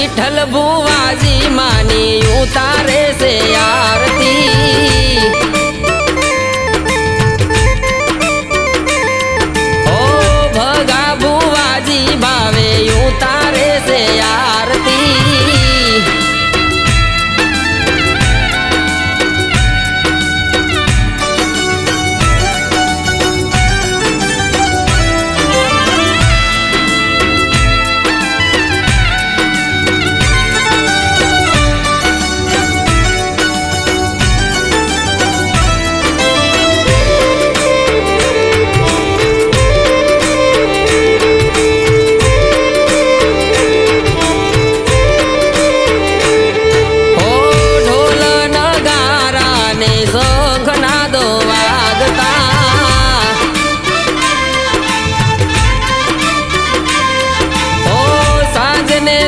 विठल बुवाजी मानी उतारे से आरती। ओ भगा बुवाजी भावे उतारे से आरती।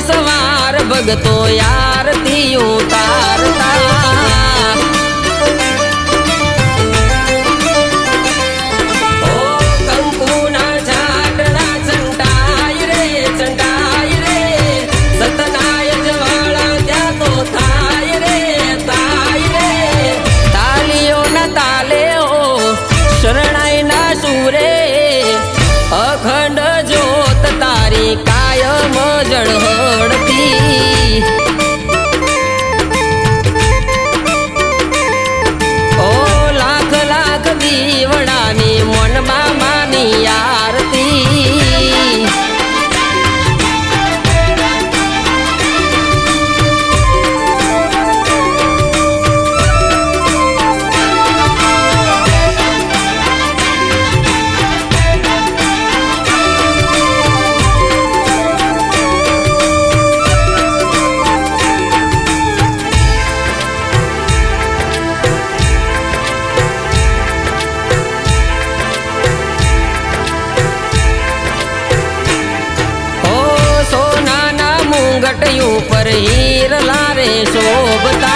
सवार भगतो आरती उतारता। ओ कंकुना झाडड़ा चंटाई रे सतनाय जवाळा त्या तो थाय रे तालियो न ताले ओ शरणाई ना सुरे। अखंड ज्योत तारी कायम जळहळती। ओ लाख लाख दीवडानी मनबा मानी आरती। ऊपर हीर लारे शोभता।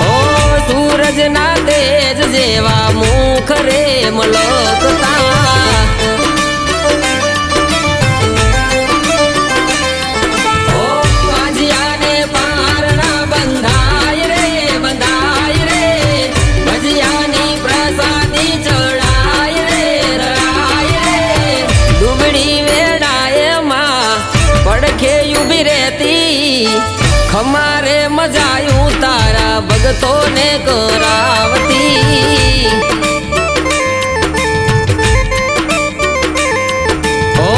ओ सूरज ना तेज जेवा मुख रे मलकता। ओ भजियाने पारणा बंधाय रे भजियानी प्रसादी चढ़ाय रे दुबड़ी वेड़ाए माँ पड़खे उभी रहती। खमारे मजायू तारा भगतों ने करावती। ओ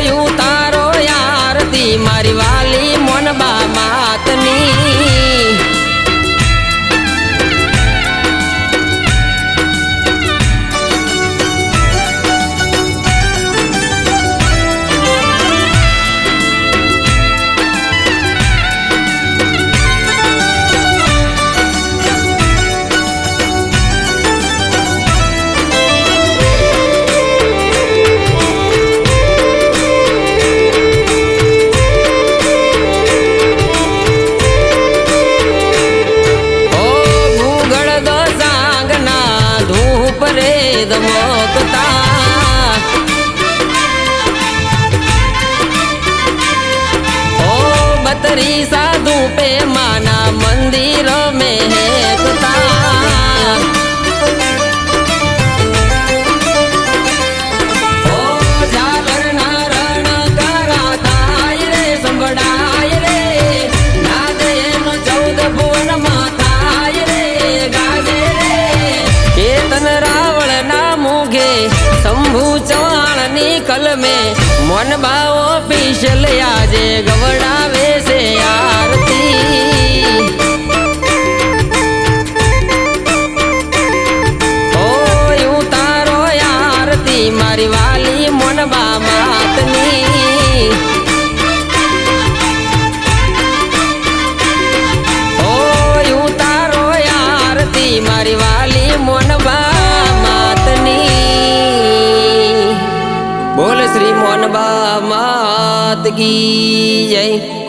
यूं तारो आरती मारी वाली मनबा मातनी। दमकता। ओ बतरी साधु पे माना मंदिर में हेकता। ओ झालर नारण करा थाय रे संबड़ाय रे नादे न 14 भुवन माथाय रे गाजे रे केतन रावण ना मुगे शंभु चौहान निकल में मन भाव पीछल आजे गवड़ावे से आरती। ओ यूं तारो आरती मारी वाली मनबा मातनी। ओ यूं तारो आरती मारी वाली मनबा मातनी। बोल श्री मोहनबा मात की जय।